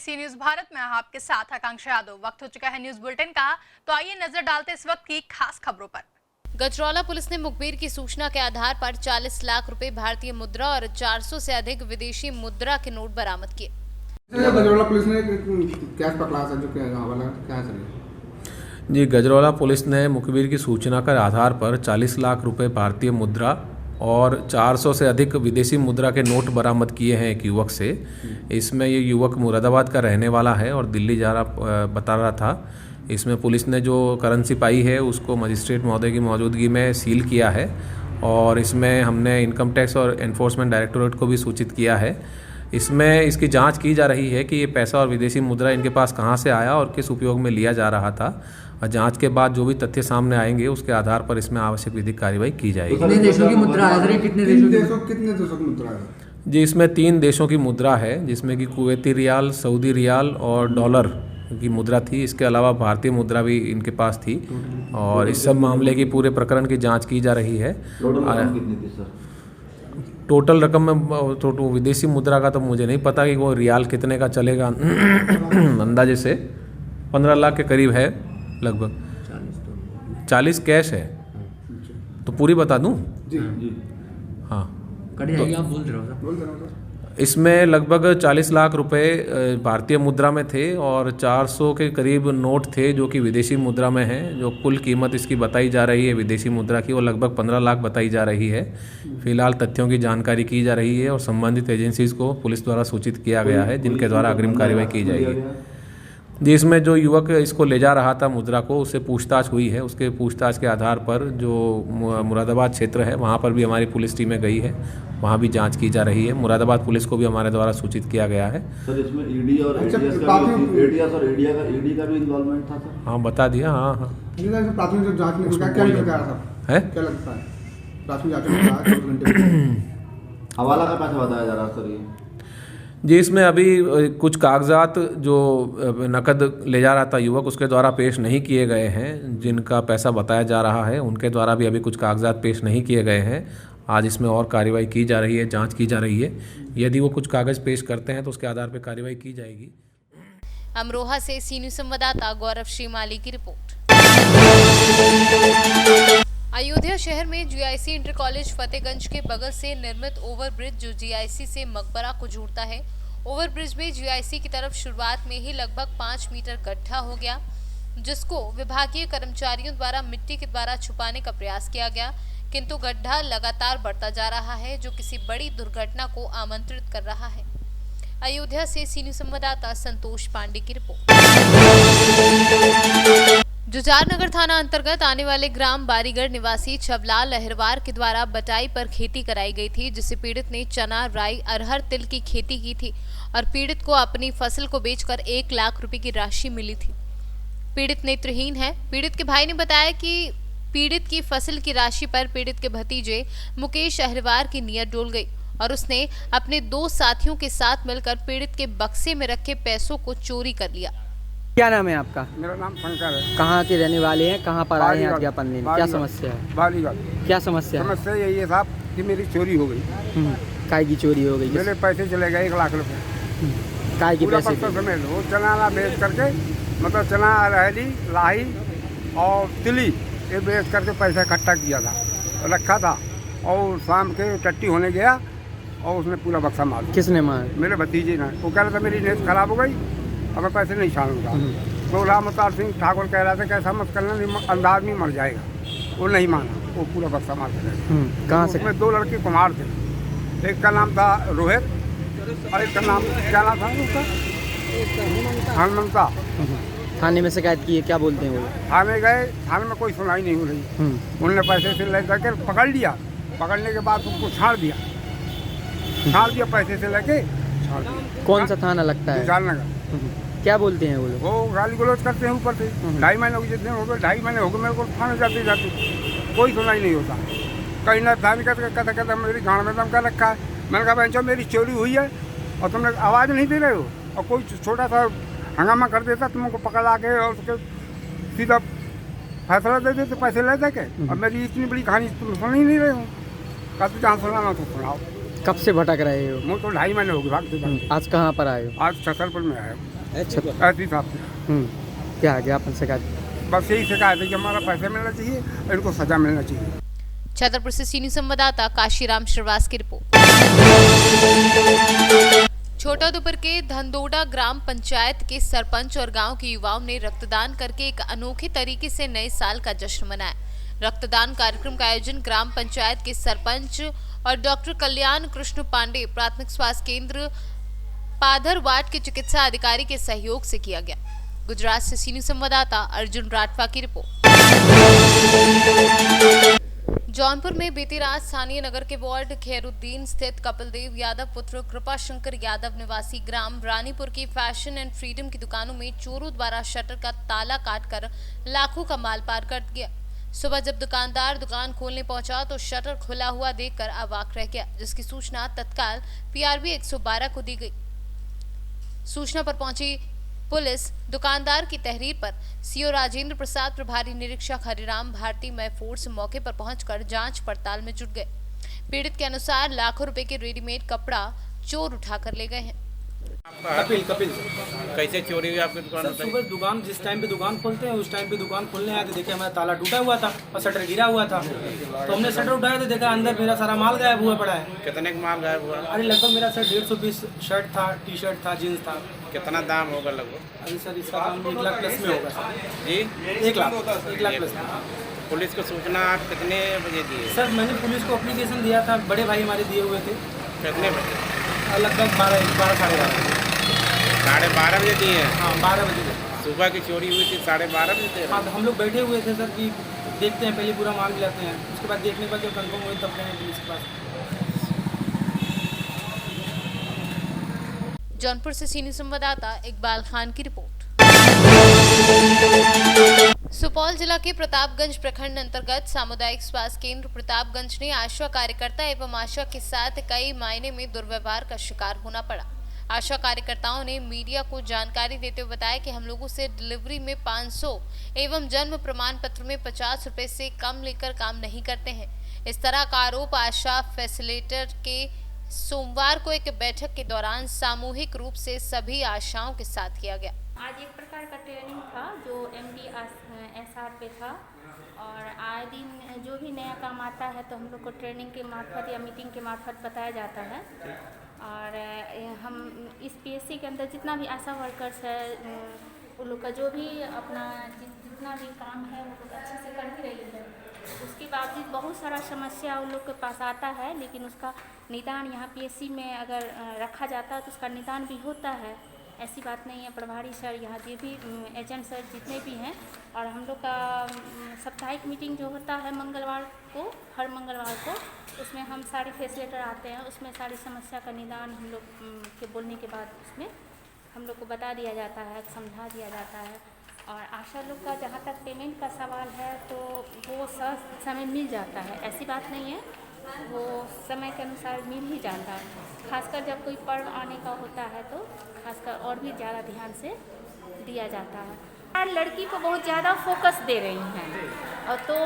सी news Bharat में आपके साथ आकांक्षा यादव। वक्त हो चुका है न्यूज बुलेटिन का, तो आइए नजर डालते इस वक्त की खास खबरों पर। गजरौला पुलिस ने मुखबिर की सूचना के आधार पर 40 लाख रुपए भारतीय मुद्रा और 400 से अधिक विदेशी मुद्रा के नोट बरामद किए। गजरौला पुलिस ने कैश पकड़ा था जो क्या है? जी, गजरौला पुलिस ने मुखबिर की सूचना के आधार पर 40 लाख रुपए भारतीय मुद्रा और 400 से अधिक विदेशी मुद्रा के नोट बरामद किए हैं एक युवक से। इसमें ये युवक मुरादाबाद का रहने वाला है और दिल्ली बता रहा था। इसमें पुलिस ने जो करेंसी पाई है उसको मजिस्ट्रेट महोदय की मौजूदगी में सील किया है और इसमें हमने इनकम टैक्स और एनफोर्समेंट डायरेक्टोरेट को भी सूचित किया है। इसमें इसकी जांच की जा रही है कि ये पैसा और विदेशी मुद्रा इनके पास कहाँ से आया और किस उपयोग में लिया जा रहा था। और जांच के बाद जो भी तथ्य सामने आएंगे उसके आधार पर इसमें आवश्यक विधिक कार्रवाई की जाएगी। कितने देशों की मुद्रा है? कितने देशों की मुद्रा है? जी, इसमें 3 देशों की मुद्रा है, जिसमें कि कुवैती रियाल, सऊदी रियाल और डॉलर की मुद्रा थी। इसके अलावा भारतीय मुद्रा भी इनके पास थी और इस सब मामले की पूरे प्रकरण की जांच की जा रही है। टोटल रकम में तो विदेशी मुद्रा का तो मुझे नहीं पता कि वो रियाल कितने का चलेगा। अंदाजे से 15 लाख के करीब है लगभग। 40 कैश है तो पूरी बता दूं? जी। हाँ, कट जाएगी। आप बोल रहे हो इसमें लगभग 40 लाख रुपए भारतीय मुद्रा में थे और 400 के करीब नोट थे जो कि विदेशी मुद्रा में हैं। जो कुल कीमत इसकी बताई जा रही है विदेशी मुद्रा की, वो लगभग 15 लाख बताई जा रही है। फिलहाल तथ्यों की जानकारी की जा रही है और संबंधित एजेंसीज को पुलिस द्वारा सूचित किया गया है, जिनके द्वारा अग्रिम कार्रवाई की जाएगी। जी, इसमें जो युवक इसको ले जा रहा था मुद्रा को, उससे पूछताछ हुई है। उसके पूछताछ के आधार पर जो मुरादाबाद क्षेत्र है वहाँ पर भी हमारी पुलिस टीमें गई है, वहाँ भी जांच की जा रही है। मुरादाबाद पुलिस को भी हमारे द्वारा सूचित किया गया है। सर, इसमें ईडी और एटीएस का भी इन्वॉल्वमेंट था सर? हाँ, बता दिया। हाँ, प्राथमिक जो जांच में क्या लगता है? क्या लगता है प्राथमिक जांच में? हवाला का पैसा बताया जा रहा सर ये? जी, इसमें अभी कुछ कागजात जो नकद ले जा रहा था युवक, उसके द्वारा पेश नहीं किए गए हैं। जिनका पैसा बताया जा रहा है उनके द्वारा भी अभी कुछ कागजात पेश नहीं किए गए हैं। आज इसमें और कार्रवाई की जा रही है, जांच की जा रही है। यदि वो कुछ कागज पेश करते हैं तो उसके आधार पर कार्रवाई की जाएगी। अमरोहा से सी न्यूज संवाददाता गौरव श्रीमाली की रिपोर्ट। अयोध्या शहर में जीआईसी इंटर कॉलेज फतेहगंज के बगल से निर्मित ओवरब्रिज जो जीआईसी से मकबरा को जोड़ता है, ओवरब्रिज में जीआईसी की तरफ शुरुआत में ही लगभग 5 मीटर गड्ढा हो गया, जिसको विभागीय कर्मचारियों द्वारा मिट्टी के द्वारा छुपाने का प्रयास किया गया, किंतु गड्ढा लगातार बढ़ता जा रहा है जो किसी बड़ी दुर्घटना को आमंत्रित कर रहा है। अयोध्या से सी न्यूज संवाददाता संतोष पांडे की रिपोर्ट। जुजार नगर थाना अंतर्गत आने वाले ग्राम बारीगढ़ निवासी छबलाल अहिरवार के द्वारा बटाई पर खेती कराई गई थी, जिससे पीड़ित ने चना, राई, अरहर, तिल की खेती की थी और पीड़ित को अपनी फसल को बेचकर 1 लाख रुपए की राशि मिली थी। पीड़ित नेत्रहीन है। पीड़ित के भाई ने बताया कि पीड़ित की फसल की राशि पर पीड़ित के भतीजे मुकेश अहिरवार की नीयत डोल गई और उसने अपने 2 साथियों के साथ मिलकर पीड़ित के बक्से में रखे पैसों को चोरी कर लिया। क्या नाम है आपका? मेरा नाम शंकर है। कहाँ के रहने वाले हैं? कहाँ पर आए हैं आप ज्ञापन देने? क्या समस्या है? बालीगढ़। क्या समस्या है? समस्या यही है साहब कि मेरी चोरी हो गई। काय की चोरी हो गई? मेरे पैसे चले गए 1 लाख रुपए। काय की पैसे? समेत वो चना बेच करके, मतलब चना, अरहरी, लाही और तिली ये बेच करके पैसा इकट्ठा किया था, रखा था और शाम के टट्टी होने गया और उसने पूरा बक्सा मार दिया। किसने मार? मेरे भतीजे ने। वो कह रहा था मेरी नीयत खराब हो गई, अब मैं पैसे नहीं छाड़ूंगा। तो रामअवतार सिंह ठाकुर कह रहा था कैसा मत करना, अंदाज में मर जाएगा। वो नहीं माना, वो पूरा बक्सा मार दिया। कहाँ से? उसमें 2 लड़के कुमार थे, एक का नाम था रोहित और एक का नाम क्या नाम था उसका? हनुमंता। थाने में शिकायत की है? क्या बोलते हैं वो? थाने गए, थाने में कोई सुनाई नहीं हो रही। उन्होंने पैसे से ले करके पकड़ लिया, पकड़ने के बाद उसको छाड़ दिया, पैसे से लेके छाड़ दिया। कौन सा थाना लगता है? जुजार नगर। क्या बोलते हैं वो लोग? वो गाली गलौज करते हैं ऊपर से। 2.5 महीने हो गए, जितने हो गए 2.5 महीने हो गए मेरे को थाने जाते कोई सुनाई नहीं होता। कहीं ना थाने कहता मेरी गाँव में दम कर रखा है। मैंने कहा बहन मेरी चोरी हुई है और तुमने आवाज़ नहीं दे रहे हो, और कोई छोटा सा हंगामा कर देता तुमको पकड़ के और उसके सीधा फैसला दे देते, पैसे ले दे के। और मेरी इतनी बड़ी कहानी तुम सुन ही नहीं रहे हो। कहते जहाँ सुनाना तो सुनाओ। कब से भटक रहे हो? मुझे तो 2.5 महीने हो गए भागते। आज कहाँ पर आए हो? आज छतरपुर में आया। अच्छा। ऐसी हिसाब से क्या आ गया अपन शिकायत? बस यही शिकायत है कि हमारा पैसे मिलना चाहिए और इनको सजा मिलना चाहिए। छतरपुर से सीनियर संवाददाता काशीराम श्रीवास की रिपोर्ट। छोटा दुपर के धंदोड़ा ग्राम पंचायत के सरपंच और गांव के युवाओं ने रक्तदान करके एक अनोखे तरीके से नए साल का जश्न मनाया। रक्तदान कार्यक्रम का आयोजन ग्राम पंचायत के सरपंच और डॉक्टर कल्याण कृष्ण पांडे प्राथमिक स्वास्थ्य केंद्र पाधर वार्ड के चिकित्सा अधिकारी के सहयोग से किया गया। गुजरात से सीनियर संवाददाता अर्जुन राठवा की रिपोर्ट। जौनपुर में बीती रात स्थानीय नगर के वार्ड खैरुद्दीन स्थित कपिलदेव यादव पुत्र कृपाशंकर यादव निवासी ग्राम रानीपुर की फैशन एंड फ्रीडम की दुकानों में चोरों द्वारा शटर का ताला काटकर लाखों का माल पार कर दिया। सुबह जब दुकानदार दुकान खोलने पहुंचा तो शटर खुला हुआ देखकर अवाक रह गया, जिसकी सूचना तत्काल पीआरबी 112 को दी गई। सूचना पर पहुंची पुलिस दुकानदार की तहरीर पर सीओ राजेंद्र प्रसाद, प्रभारी निरीक्षक हरिराम भारती मय फोर्स मौके पर पहुंचकर जांच पड़ताल में जुट गए। पीड़ित के अनुसार लाखों रुपए के रेडीमेड कपड़ा चोर उठाकर ले गए हैं। कपिल कैसे चोरी हुई आपकी दुकान? सर सुबह दुकान जिस टाइम पे दुकान खोलते हैं उस टाइम पे दुकान खोलने आए तो देखिए हमारा ताला टूटा हुआ था और शटर गिरा हुआ था। तो हमने शटर उठाया तो देखा अंदर मेरा सारा माल गायब हुआ पड़ा है। कितने का माल गायब हुआ? अरे लगभग मेरा सर 150 पीस शर्ट था, टी शर्ट था, जीन्स था। कितना दाम होगा लगभग? अरे सर इसका दाम 1 लाख प्लस में होगा सर जी। 1 लाख प्लस में। पुलिस को सूचना आप कितने बजे दी? सर मैंने पुलिस को एप्लीकेशन दिया था, बड़े भाई हमारे दिए हुए थे। कितने बजे? लगभग 12 साढ़े 12। 12:30 बजे दिए हैं? हाँ 12 बजे। सुबह की चोरी हुई थी 12:30 बजे? हाँ तो हम लोग बैठे हुए थे सर कि देखते हैं, पहले पूरा माल मिलाते हैं, उसके बाद देखने के बाद जब कंफर्म हुए तब गए पुलिस के पास। जौनपुर से सीनियर संवाददाता इकबाल खान की रिपोर्ट। सुपौल जिला के प्रतापगंज प्रखंड अंतर्गत सामुदायिक स्वास्थ्य केंद्र प्रतापगंज ने आशा कार्यकर्ता एवं आशा के साथ कई मायने में दुर्व्यवहार का शिकार होना पड़ा। आशा कार्यकर्ताओं ने मीडिया को जानकारी देते हुए बताया कि हम लोगों से डिलीवरी में 500 एवं जन्म प्रमाण पत्र में 50 रुपए से कम लेकर काम नहीं करते हैं। इस तरह का आरोप आशा फैसिलिटेटर के सोमवार को एक बैठक के दौरान सामूहिक रूप से सभी आशाओं के साथ किया गया। आज एक प्रकार का ट्रेनिंग था जो MDSR पे था और आए दिन जो भी नया काम आता है तो हम लोग को ट्रेनिंग के मार्फत या मीटिंग के मार्फत बताया जाता है। और हम इस PSC के अंदर जितना भी आशा वर्कर्स है उन लोग का जो भी अपना जितना भी काम है वो लोग अच्छे से कर भी रही है। उसके बावजूद बहुत सारा समस्या उन लोग के पास आता है, लेकिन उसका निदान यहाँ PSC में अगर रखा जाता है तो उसका निदान भी होता है। ऐसी बात नहीं है। प्रभारी सर यहाँ जो भी एजेंट सर जितने भी हैं, और हम लोग का साप्ताहिक मीटिंग जो होता है मंगलवार को, हर मंगलवार को, उसमें हम सारे फैसिलिटेटर आते हैं। उसमें सारी समस्या का निदान हम लोग के बोलने के बाद उसमें हम लोग को बता दिया जाता है, समझा दिया जाता है। और आशा लोग का जहाँ तक पेमेंट का सवाल है तो वो समय मिल जाता है, ऐसी बात नहीं है, वो समय के अनुसार मिल ही जाता है। खासकर जब कोई पर्व आने का होता है तो खासकर और भी ज़्यादा ध्यान से दिया जाता है। और लड़की को बहुत ज़्यादा फोकस दे रही हैं, और तो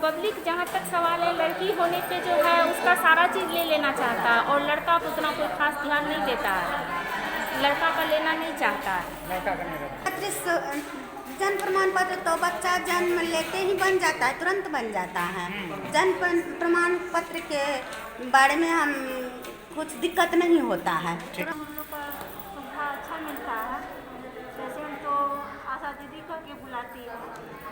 पब्लिक जहाँ तक सवाल है लड़की होने पे जो है उसका सारा चीज़ ले लेना चाहता है, और लड़का को उतना कोई खास ध्यान नहीं देता है, लड़का का लेना नहीं चाहता है। जन्म प्रमाण पत्र तो बच्चा जन्म लेते ही बन जाता है, तुरंत बन जाता है। जन्म प्रमाण पत्र के बारे में हम कुछ दिक्कत नहीं होता है। हम लोग का सुविधा अच्छा मिलता है। जैसे हम तो आशा दीदी करके बुलाती है,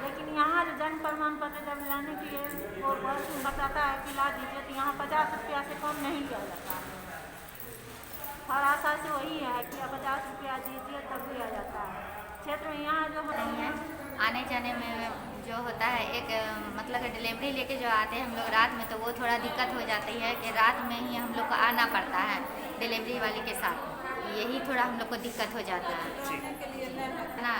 लेकिन यहाँ जो जन्म प्रमाण पत्र जब लाने के लिए वो बहुत बताता है कि ला दीजिए, तो यहाँ 50 रुपया से कम नहीं लिया जाता है। और आशा से वही है कि 50 रुपया दीजिए तब लिया जाता है। क्षेत्र में यहाँ जो नहीं है, आने जाने में जो होता है एक मतलब कि डिलीवरी लेके जो आते हैं हम लोग रात में, तो वो थोड़ा दिक्कत हो जाती है कि रात में ही हम लोग को आना पड़ता है डिलीवरी वाले के साथ। यही थोड़ा हम लोग को दिक्कत हो जाता है ना,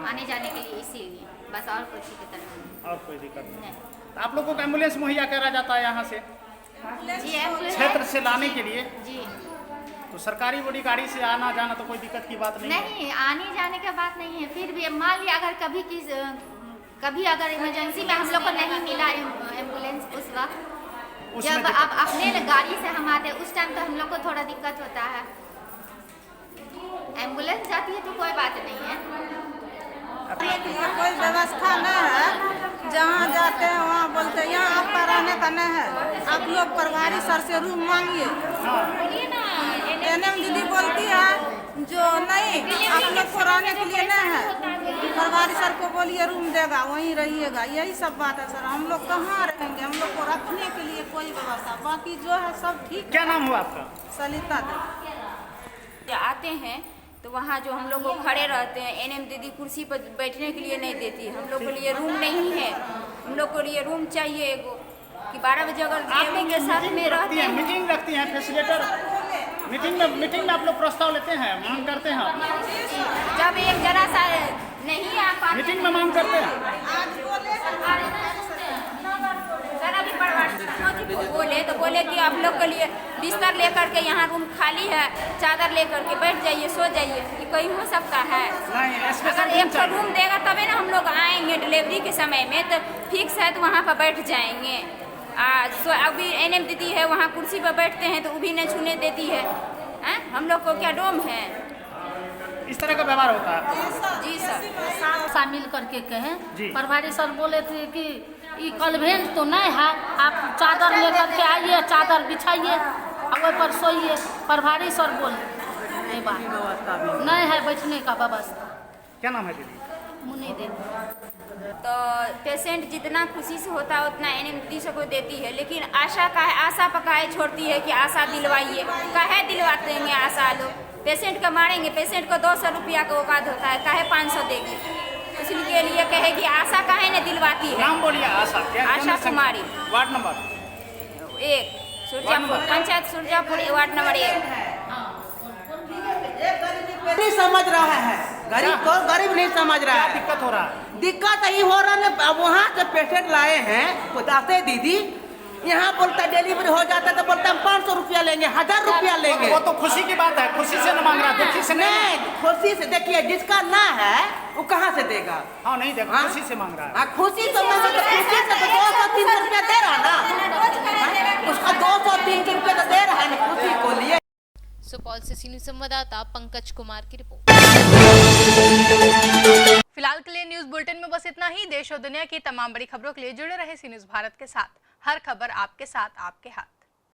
आने जाने के लिए, इसीलिए बस, और कुछ दिक्कत नहीं। और कोई दिक्कत नहीं। आप लोगों को एम्बुलेंस मुहैया करा जाता है यहाँ से जी, एम्बुलेंस क्षेत्र से लाने के लिए जी। तो सरकारी बड़ी गाड़ी से आना जाना तो कोई दिक्कत की बात नहीं है। नहीं, आने जाने का बात नहीं है। फिर भी मान लिया अगर कभी अगर इमरजेंसी में हम लोग को नहीं मिला एम्बुलेंस, उस वक्त जब आप अपने गाड़ी से हम आते हैं उस टाइम तो हम लोग को थोड़ा दिक्कत होता है। एम्बुलेंस जाती है तो कोई बात नहीं है। कोई व्यवस्था नहीं है, जहाँ जाते हैं वहाँ बोलते हैं यहाँ आपका रहने का नहीं है, आप लोग प्रभारी सर से रूम मांगिए। एनएम दीदी बोलती है जो नहीं आप लोग को रहने के लिए नहीं है, प्रभारी सर को बोलिए रूम देगा वहीं रहिएगा, यही सब बात है सर। हम लोग कहाँ रहेंगे, हम लोग को रखने के लिए कोई व्यवस्था, बाकी जो है सब ठीक। क्या नाम हुआ आपका? सलिता देवी। आते हैं तो वहाँ जो हम लोग को खड़े रहते हैं, एनएम दीदी कुर्सी पर बैठने के लिए नहीं देती है। हम लोग के लिए रूम नहीं है, हम लोग को लिए रूम चाहिए एगो कि 12 बजे अगर फैमिली के साथ में रहते हैं, मीटिंग रखती हैं फैसिलिटेटर, मीटिंग में आप लोग प्रस्ताव लेते हैं, मांग करते हैं। जब एक जरा सा नहीं आ पाते मीटिंग में मांग करते हैं। सर अभी बोले तो बोले कि आप लोग के लिए बिस्तर लेकर के यहाँ रूम खाली है, चादर लेकर के बैठ जाइए, सो जाइए, ये कोई हो सकता है? अगर एक रूम देगा तभी ना हम लोग आएंगे डिलीवरी के समय में, तो फिक्स है तो वहाँ पर बैठ जाएंगे। अभी एनएम दीदी है वहाँ कुर्सी पर बैठते हैं तो वो भी नहीं छूने देती है। हम लोग को क्या डोम है? इस तरह का व्यवहार होता है। जी सर, शामिल करके कहें। प्रभारी सर बोले थे कि ये कन्वेंस तो नहीं है, आप चादर लेकर के आइए, चादर बिछाइए और वही पर सोइए। प्रभारी सर बोले ये बात नहीं है बैठने का व्यवस्था। क्या नाम है दीदी? मुनी देवी। तो पेशेंट जितना खुशी से होता है उतना एनएम दीदी सबको देती है, लेकिन आशा का है, आशा पकाए छोड़ती है कि आशा दिलवाइए। काहे दिलवाते हैं आशा लोग? पेशेंट का मारेंगे, पेशेंट को 200 रुपया का औकात होता है, काहे 500 देगी? इसलिए लिए कहेगी आशा काहे ने दिलवाती है। नाम बोलिए। आशा क्या? Asha Kumari, ward number 1 Surajapur, panchayat Surajapur, ward number 1। नहीं समझ रहा है, गरीब को गरीब नहीं समझ रहा है। दिक्कत हो रहा है? दिक्कत यही हो रहा है, वहाँ से पेशेंट लाए हैं, बताते दीदी यहाँ बोलता डिलीवरी हो जाता तो बोलता हम 500 रुपया लेंगे, 1000 रुपया लेंगे। वो तो खुशी की बात है, खुशी से न मांग रहा, दुखी से नहीं। खुशी से देखिए, जिसका ना है वो कहाँ से देगा? हाँ नहीं देगा, खुशी से मांग रहा है। खुशी से मांगे तो खुशी से तो 200-300 रुपया दे रहा ना, उसका 200-300 रुपया तो दे रहा है ना खुशी को लिए। सुपौल से सीनियर संवाददाता पंकज कुमार की रिपोर्ट। फिलहाल के लिए न्यूज बुलेटिन में बस इतना ही। देश और दुनिया की तमाम बड़ी खबरों के लिए जुड़े रहे सी न्यूज भारत के साथ। हर खबर आपके साथ, आपके हाथ।